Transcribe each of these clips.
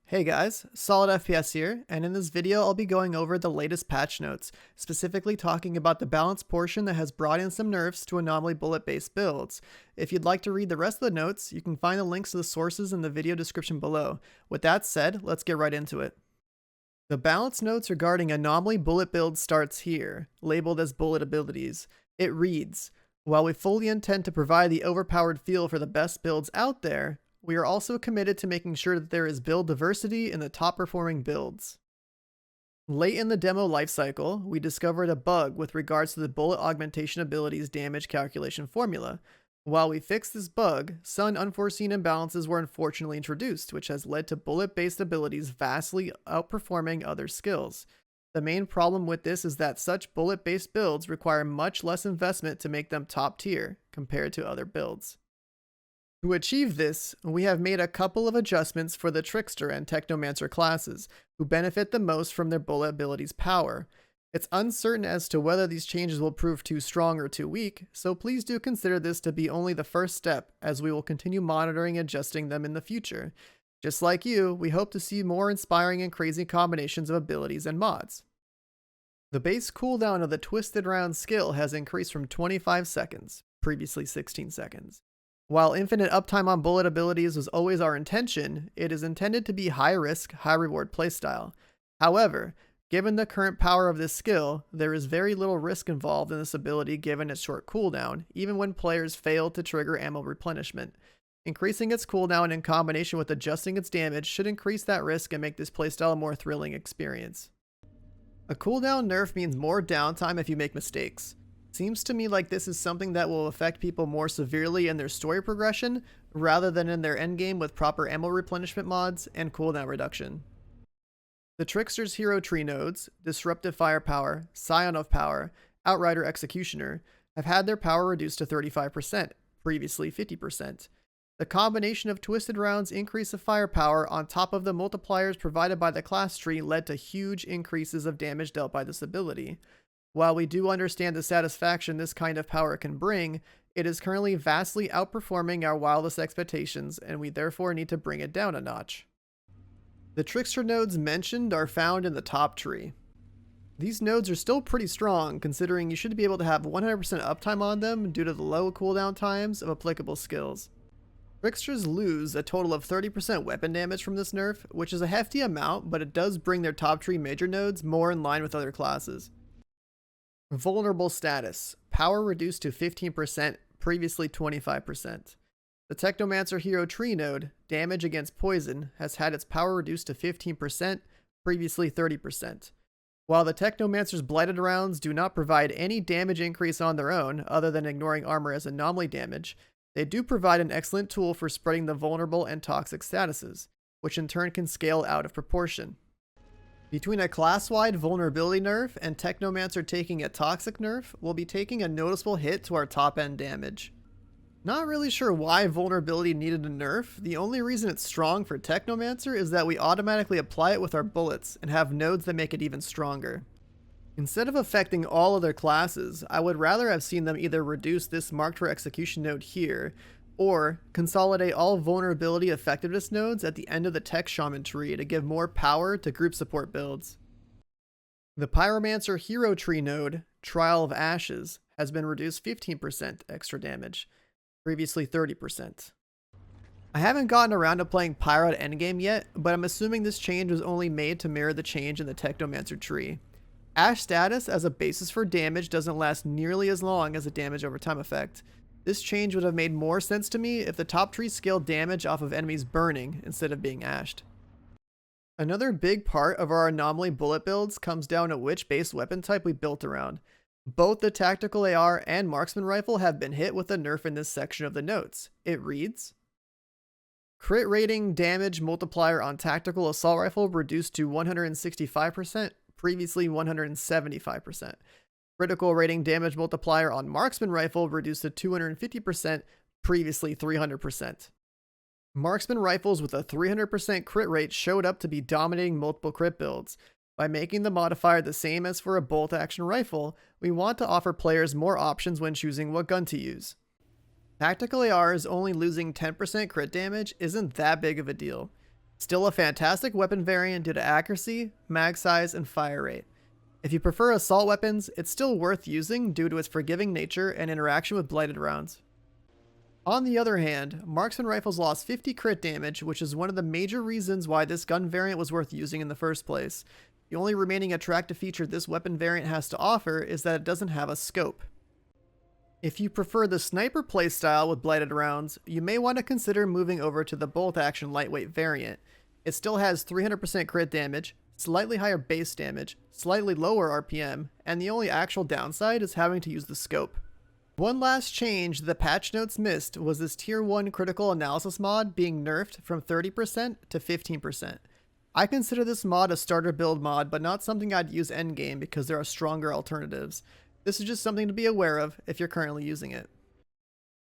Hey guys, SolidFPS here, and in this video I'll be going over the latest patch notes, specifically talking about the balance portion that has brought in some nerfs to anomaly bullet-based builds. If you'd like to read the rest of the notes, you can find the links to the sources in the video description below. With that said, let's get right into it. The balance notes regarding anomaly bullet builds starts here, labeled as bullet abilities. It reads, "While we fully intend to provide the overpowered feel for the best builds out there, we are also committed to making sure that there is build diversity in the top performing builds." Late in the demo lifecycle, we discovered a bug with regards to the bullet augmentation ability's damage calculation formula. While we fixed this bug, some unforeseen imbalances were unfortunately introduced, which has led to bullet-based abilities vastly outperforming other skills. The main problem with this is that such bullet-based builds require much less investment to make them top tier compared to other builds. To achieve this, we have made a couple of adjustments for the Trickster and Technomancer classes, who benefit the most from their bullet ability's power. It's uncertain as to whether these changes will prove too strong or too weak, so please do consider this to be only the first step, as we will continue monitoring and adjusting them in the future. Just like you, we hope to see more inspiring and crazy combinations of abilities and mods. The base cooldown of the Twisted Round skill has increased from 25 seconds, previously 16 seconds. While infinite uptime on bullet abilities was always our intention, it is intended to be high risk, high reward playstyle. However, given the current power of this skill, there is very little risk involved in this ability given its short cooldown, even when players fail to trigger ammo replenishment. Increasing its cooldown in combination with adjusting its damage should increase that risk and make this playstyle a more thrilling experience. A cooldown nerf means more downtime if you make mistakes. Seems to me like this is something that will affect people more severely in their story progression, rather than in their endgame with proper ammo replenishment mods and cooldown reduction. The Trickster's hero tree nodes, Disruptive Firepower, Scion of Power, Outrider Executioner, have had their power reduced to 35%, previously 50%. The combination of Twisted Round's increase of firepower on top of the multipliers provided by the class tree led to huge increases of damage dealt by this ability. While we do understand the satisfaction this kind of power can bring, it is currently vastly outperforming our wildest expectations, and we therefore need to bring it down a notch. The Trickster nodes mentioned are found in the top tree. These nodes are still pretty strong, considering you should be able to have 100% uptime on them due to the low cooldown times of applicable skills. Tricksters lose a total of 30% weapon damage from this nerf, which is a hefty amount, but it does bring their top tree major nodes more in line with other classes. Vulnerable status. Power reduced to 15%, previously 25%. The Technomancer hero tree node, damage against poison, has had its power reduced to 15%, previously 30%. While the Technomancer's Blighted rounds do not provide any damage increase on their own, other than ignoring armor as anomaly damage, they do provide an excellent tool for spreading the vulnerable and toxic statuses, which in turn can scale out of proportion. Between a class-wide vulnerability nerf and Technomancer taking a toxic nerf, we'll be taking a noticeable hit to our top-end damage. Not really sure why vulnerability needed a nerf. The only reason it's strong for Technomancer is that we automatically apply it with our bullets and have nodes that make it even stronger. Instead of affecting all other classes, I would rather have seen them either reduce this marked for execution node here, or consolidate all vulnerability effectiveness nodes at the end of the Tech Shaman tree to give more power to group support builds. The Pyromancer hero tree node, Trial of Ashes, has been reduced 15% extra damage, previously 30%. I haven't gotten around to playing Pyro at endgame yet, but I'm assuming this change was only made to mirror the change in the Technomancer tree. Ash status as a basis for damage doesn't last nearly as long as a damage over time effect. This change would have made more sense to me if the top tree scaled damage off of enemies burning instead of being ashed. Another big part of our anomaly bullet builds comes down to which base weapon type we built around. Both the tactical AR and marksman rifle have been hit with a nerf in this section of the notes. It reads, crit rating damage multiplier on tactical assault rifle reduced to 165%, previously 175%. Critical rating damage multiplier on marksman rifle reduced to 250%, previously 300%. Marksman rifles with a 300% crit rate showed up to be dominating multiple crit builds. By making the modifier the same as for a bolt action rifle, we want to offer players more options when choosing what gun to use. Tactical ARs only losing 10% crit damage isn't that big of a deal. Still a fantastic weapon variant due to accuracy, mag size, and fire rate. If you prefer assault weapons, it's still worth using due to its forgiving nature and interaction with blighted rounds. On the other hand, marksman rifles lost 50 crit damage, which is one of the major reasons why this gun variant was worth using in the first place. The only remaining attractive feature this weapon variant has to offer is that it doesn't have a scope. If you prefer the sniper playstyle with blighted rounds, you may want to consider moving over to the bolt action lightweight variant. It still has 300% crit damage, slightly higher base damage, slightly lower RPM, and the only actual downside is having to use the scope. One last change the patch notes missed was this tier 1 critical analysis mod being nerfed from 30% to 15%. I consider this mod a starter build mod, but not something I'd use endgame because there are stronger alternatives. This is just something to be aware of if you're currently using it.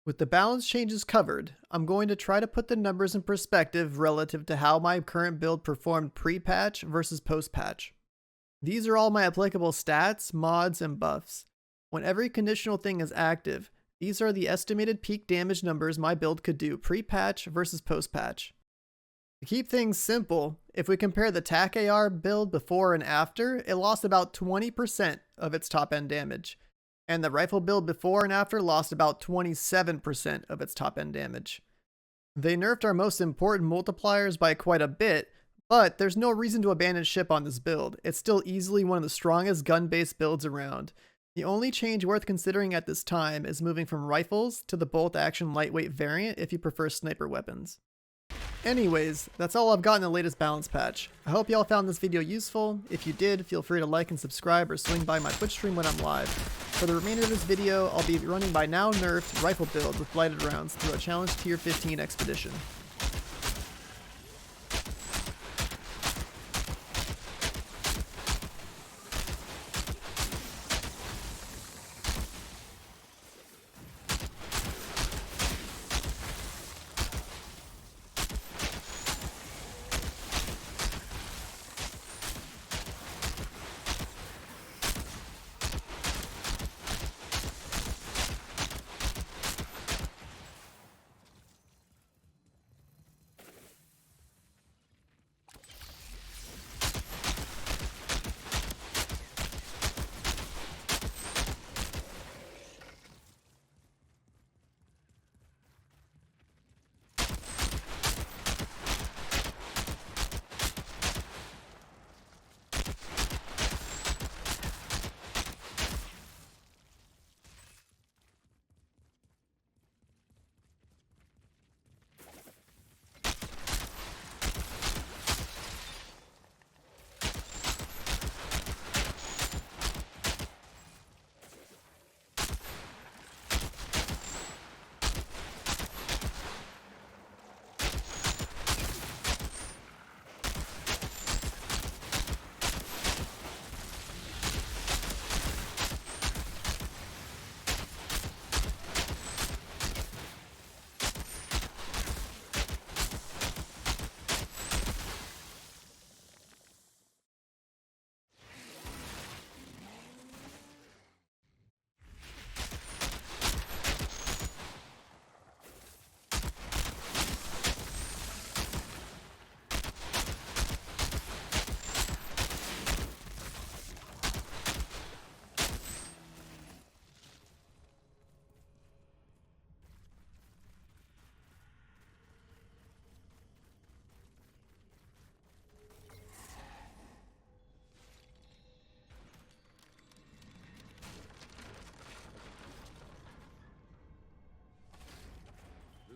With the balance changes covered, I'm going to try to put the numbers in perspective relative to how my current build performed pre-patch versus post-patch. These are all my applicable stats, mods, and buffs. When every conditional thing is active, these are the estimated peak damage numbers my build could do pre-patch versus post-patch. To keep things simple, if we compare the TAC AR build before and after, it lost about 20% of its top end damage, and the rifle build before and after lost about 27% of its top end damage. They nerfed our most important multipliers by quite a bit, but there's no reason to abandon ship on this build. It's still easily one of the strongest gun-based builds around. The only change worth considering at this time is moving from rifles to the bolt action lightweight variant if you prefer sniper weapons. Anyways, that's all I've got in the latest balance patch. I hope y'all found this video useful. If you did, feel free to like and subscribe or swing by my Twitch stream when I'm live. For the remainder of this video, I'll be running my now nerfed rifle build with blighted rounds through a challenge tier 15 expedition.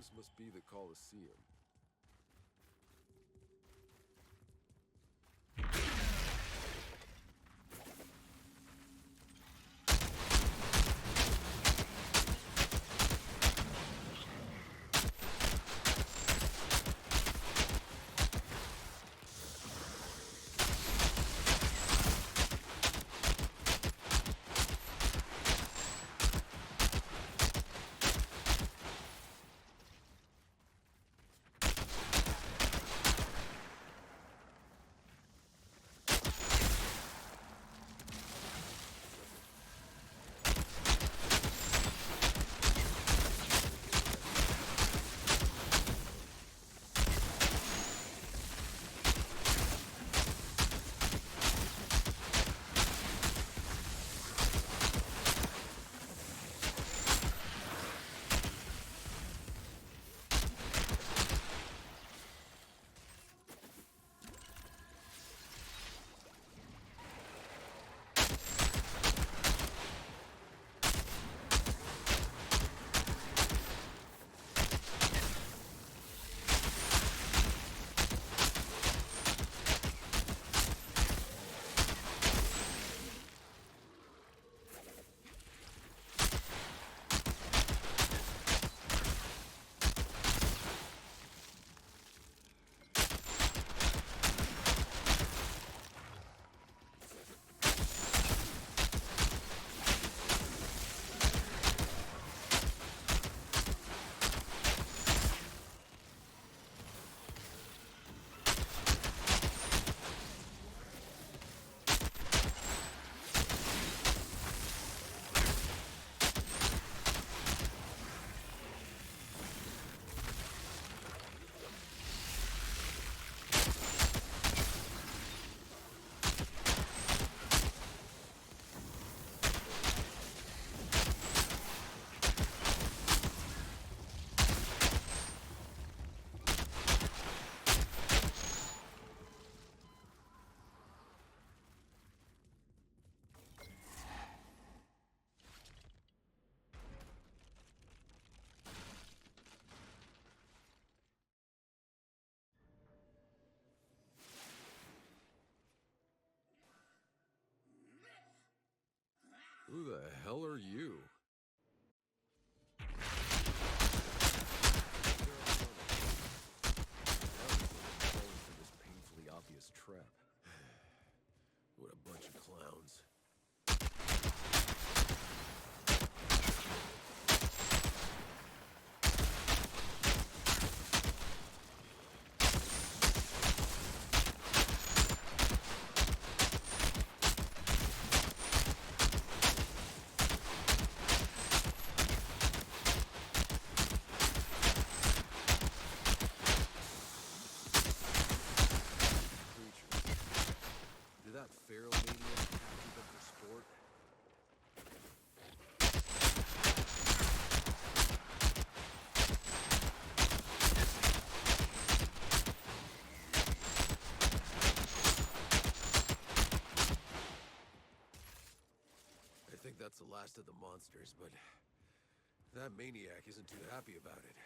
This must be the Colosseum. Who the hell are you? Falling for this painfully obvious trap. What a bunch of clowns. Did that feral maniac capture them for sport? I think that's the last of the monsters, but that maniac isn't too happy about it.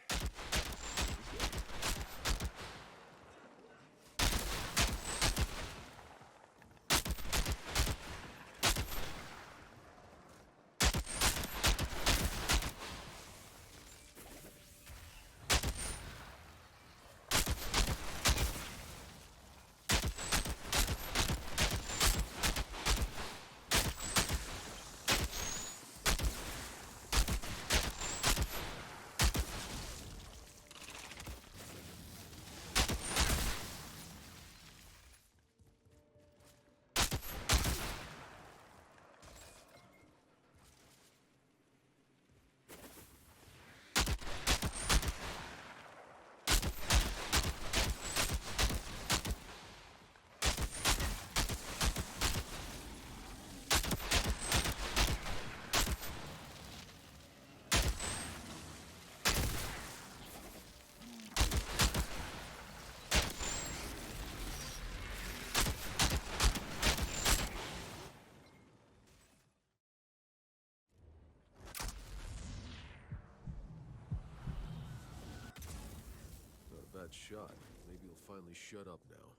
Not a bad shot. Maybe he'll finally shut up now.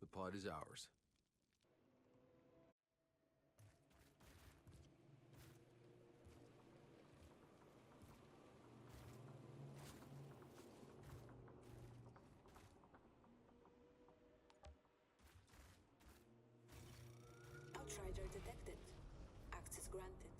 The pod is ours. Outrider detected. Access granted.